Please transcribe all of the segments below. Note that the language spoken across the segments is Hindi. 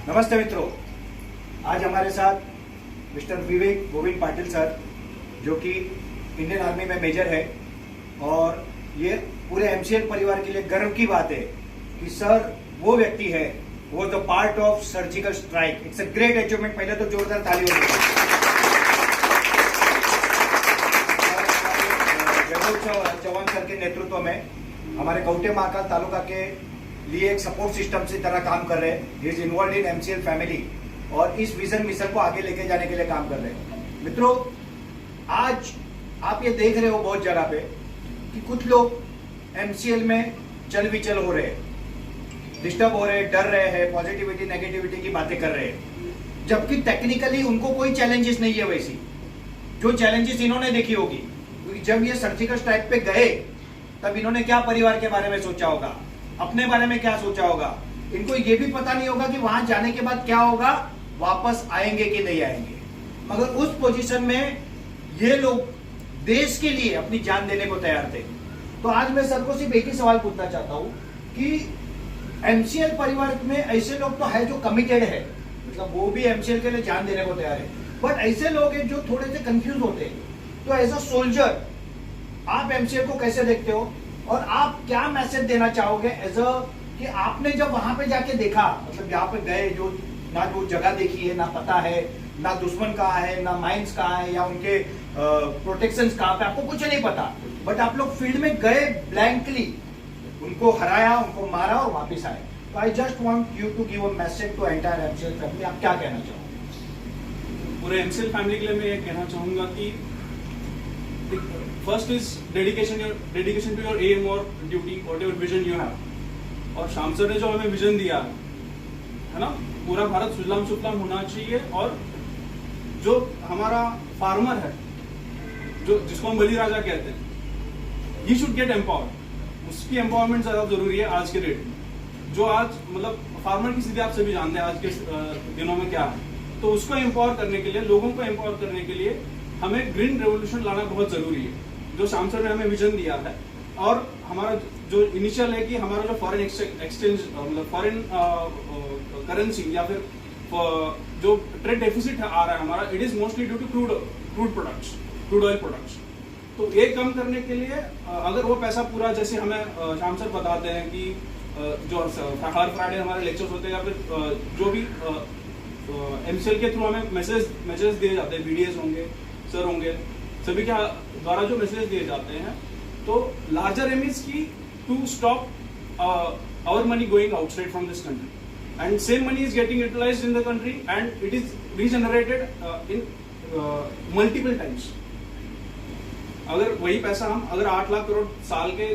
नमस्ते मित्रों, आज हमारे साथ मिस्टर विवेक गोविंद पाटिल सर, जो कि इंडियन आर्मी में मेजर है, और ये पूरे एमसीएल परिवार के लिए गर्व की बात है कि सर वो व्यक्ति है, वो the part of surgical strike. It's a great achievement. पहले तो जोरदार ताली हो चौहान सर के नेतृत्व में हमारे कौटे महाकाल तालुका के लिए एक सपोर्ट सिस्टम से तरह काम कर रहे हैं। He is involve in MCL family और इस विजन मिशन को आगे लेके जाने के लिए काम कर रहे हैं। मित्रों, आज आप ये देख रहे हो बहुत जगह पे कि कुछ लोग एमसीएल में चल विचल हो रहे हैं, डिस्टर्ब हो रहे हैं, डर रहे हैं, पॉजिटिविटी नेगेटिविटी की बातें कर रहे हैं, जबकि टेक्निकली उनको कोई चैलेंजेस नहीं है। वैसी जो चैलेंजेस इन्होंने देखी होगी, क्योंकि जब ये सर्जिकल स्ट्राइक पे गए तब इन्होंने क्या परिवार के बारे में सोचा होगा, अपने बारे में क्या सोचा होगा। इनको ये भी पता नहीं होगा कि वहां जाने के बाद क्या होगा, वापस आएंगे कि नहीं आएंगे। मगर उस पोजीशन में ये लोग देश के लिए अपनी जान देने को तैयार थे। तो आज मैं सर को सिर्फ एक ही सवाल पूछना चाहता हूं कि एमसीएल परिवार में ऐसे लोग तो है जो कमिटेड है, मतलब वो भी एमसीएल के लिए जान देने को तैयार है, बट ऐसे लोग हैं जो थोड़े से कंफ्यूज होते हैं। तो एज अ सोल्जर आप एमसीएल को कैसे देखते हो और आप क्या मैसेज देना चाहोगे एज अ कि आपने जब वहां पे जाके देखा, मतलब यहाँ पे गए, जो ना जो जगह देखी है, ना पता है, ना दुश्मन कहाँ है, ना माइंस कहाँ है, या उनके प्रोटेक्शंस कहाँ पे, आपको कुछ नहीं पता, बट आप लोग फील्ड में गए ब्लैंकली, उनको हराया, उनको मारा और वापिस आए। तो I just want you to give a message to entire MCL family. आप क्या कहना चाहोगे? पूरे एमसीएल फैमिली के लिए मैं ये कहना चाहूंगा कि first is dedication to your aim और duty, whatever vision you have. और शाम सर ने जो हमें विजन दिया है ना, पूरा भारत सुजलाम सुफलाम होना चाहिए, और जो हमारा फार्मर है, जो जिसको हम बली राजा कहते हैं, ही शुड गेट एम्पावर्ड। उसकी एम्पावरमेंट ज्यादा जरूरी है आज के डेट में। जो आज मतलब फार्मर की स्थिति आप सभी जानते हैं आज के दिनों में क्या है। तो उसको एम्पावर करने के लिए, लोगों को एम्पावर करने के लिए हमें ग्रीन रेवोल्यूशन लाना बहुत जरूरी है, जो शाम सर ने हमें विजन दिया है। और हमारा जो इनिशियल है कि हमारा जो फॉरेन एक्सचेंज मतलब फॉरेन करेंसी या फिर जो ट्रेड डेफिसिट आ रहा है हमारा, it is mostly due to crude oil products. तो ये कम करने के लिए अगर वो पैसा पूरा, जैसे हमें शाम सर बताते हैं कि जो हर फ्राइडे हमारे लेक्चर्स होते हैं, या फिर जो भी एमसीएल के थ्रू हमें मैसेज दिए जाते हैं, वीडियोस होंगे, सर होंगे, सभी के द्वारा जो मैसेज दिए जाते हैं, तो लार्जर एम इज की to stop our money going outside from this country, and same money is getting utilised in the country, and it is regenerated in multiple times. अगर वही पैसा हम अगर 8 लाख करोड़ साल के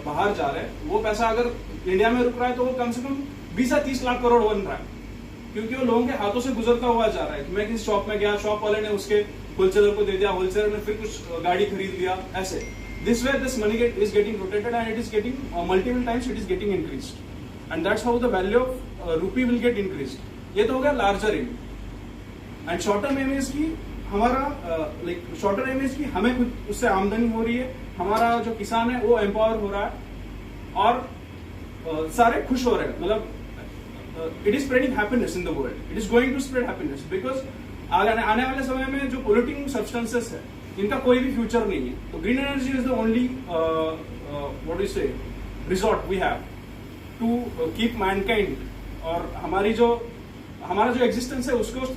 बाहर जा रहे हैं, वो पैसा अगर इंडिया में रुक रहा है तो वो कम से कम 20 या 30 लाख करोड़ बन रहा है, क्योंकि वो लोगों के हाथों से गुजरता हुआ जा रहा है। मैं किसी शॉप में गया, शॉप वाले ने उसके होलसेलर को दे दिया, होलसेलर ने फिर कुछ गाड़ी खरीद लिया, ऐसे this way this money is getting rotated and it is getting multiple times it is getting increased, and that's how the value of rupee will get increased. ये तो हो गया larger aim. And short term aim is की हमारा like short term aim is की हमें कुछ उससे आमदनी हो रही है, हमारा जो किसान है वो एम्पावर हो रहा है, और सारे खुश हो रहे हैं। मतलब it is spreading happiness in the world. It is going to spread happiness because आने वाले समय में जो polluting substances है, इनका कोई भी फ्यूचर नहीं है। तो green energy is the only what do you say resort we have to keep mankind, और हमारा जो existence है उसको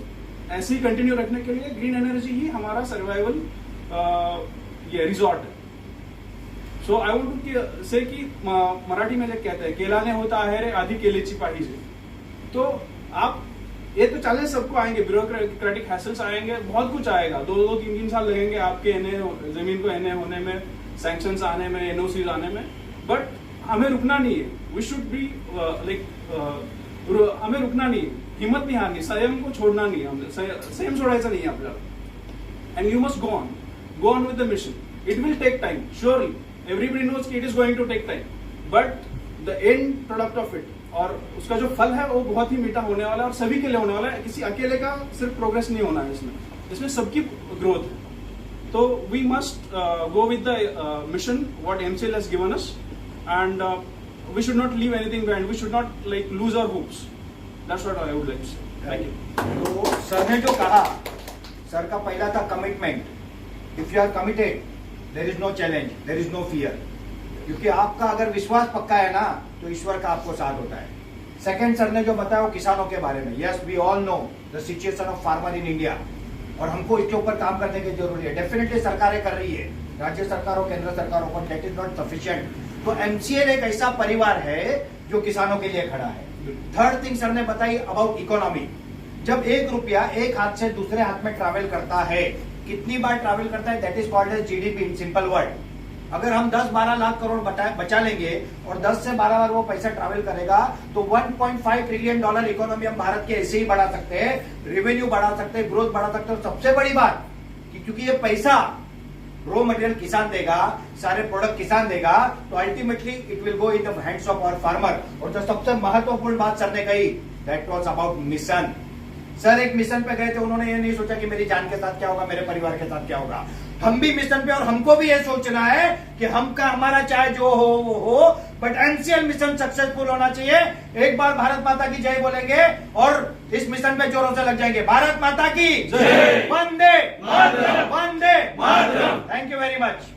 ऐसे ही कंटिन्यू रखने के लिए ग्रीन एनर्जी ही हमारा सर्वाइवल ये रिजॉर्ट है। सो आई वॉन्ट टू से कि मराठी में जब कहते हैं केलाने होता है रे आधी केलेची पाहिजे, तो आप ये तो चैलेंज सबको आएंगे, ब्यूरोक्रेटिक हैसल्स आएंगे, बहुत कुछ आएगा, 2-3 साल लगेंगे आपके जमीन को एनए होने में, सैंक्शंस आने में, एनओसीज आने में, बट हमें रुकना नहीं है। वी शुड बी हमें रुकना नहीं है, हिम्मत नहीं हारनी, संयम को छोड़ना नहीं है, हमें संयम सोडायचा नहीं है आपल्याला। And you must go on with the mission. It will take time, surely everybody knows कि it is going to take time, but the end product of it, और उसका जो फल है वो बहुत ही मीठा होने वाला है, और सभी के लिए होने वाला है। किसी अकेले का सिर्फ प्रोग्रेस नहीं होना है इसमें सबकी ग्रोथ है। तो we must go with the mission what MCL has given us, and we should not leave anything behind. We should not like lose our hopes. That's what I would like to say. Thank you. तो सर ने जो कहा, सर का पहला था commitment. If you are committed there is no challenge, there is no fear. क्योंकि आपका अगर विश्वास पक्का है ना तो ईश्वर का आपको साथ होता है. सेकंड सर ने जो बताया वो किसानों के बारे में. Yes, we all know the situation of farmer in India और हमको इसके ऊपर काम करने की जरूरी है. डेफिनेटली सरकारें कर रही है, राज्य सरकारों केंद्र सरकारों को, दैट इज नॉट सफिशिएंट. तो एमसीएल एक ऐसा परिवार है जो किसानों के लिए खड़ा है. थर्ड थिंग सर ने बताई अबाउट इकोनॉमी. जब 1 रुपया एक हाथ से दूसरे हाथ में ट्रैवल करता है, कितनी बार ट्रैवल करता है, that is called as GDP in simple word. अगर हम 10-12 लाख करोड़ बचा लेंगे और 10 से 12 बार वो पैसा ट्रैवल करेगा तो $1.5 ट्रिलियन इकोनॉमी हम भारत के ऐसे ही बढ़ा सकते हैं, रेवेन्यू बढ़ा सकते हैं, ग्रोथ बढ़ा सकते हैं. और सबसे बड़ी बात कि क्योंकि ये पैसा रॉ मटेरियल किसान देगा, सारे प्रोडक्ट किसान देगा, तो ultimately it will go in the hands of our farmer. और जो सबसे महत्वपूर्ण बात सर ने कही, that was about mission. Sir एक मिशन पे गए थे, उन्होंने ये नहीं सोचा कि मेरी जान के साथ क्या होगा, मेरे परिवार के साथ क्या होगा. हम भी मिशन पे और हमको भी ये सोचना है कि हमारा चाहे जो हो वो हो, बट एमसीएल मिशन सक्सेसफुल होना चाहिए. एक बार भारत माता की जय बोलेंगे और इस मिशन पे जोरों से लग जाएंगे. भारत माता की जय. वंदे मातरम. वंदे मातरम. Thank you very much.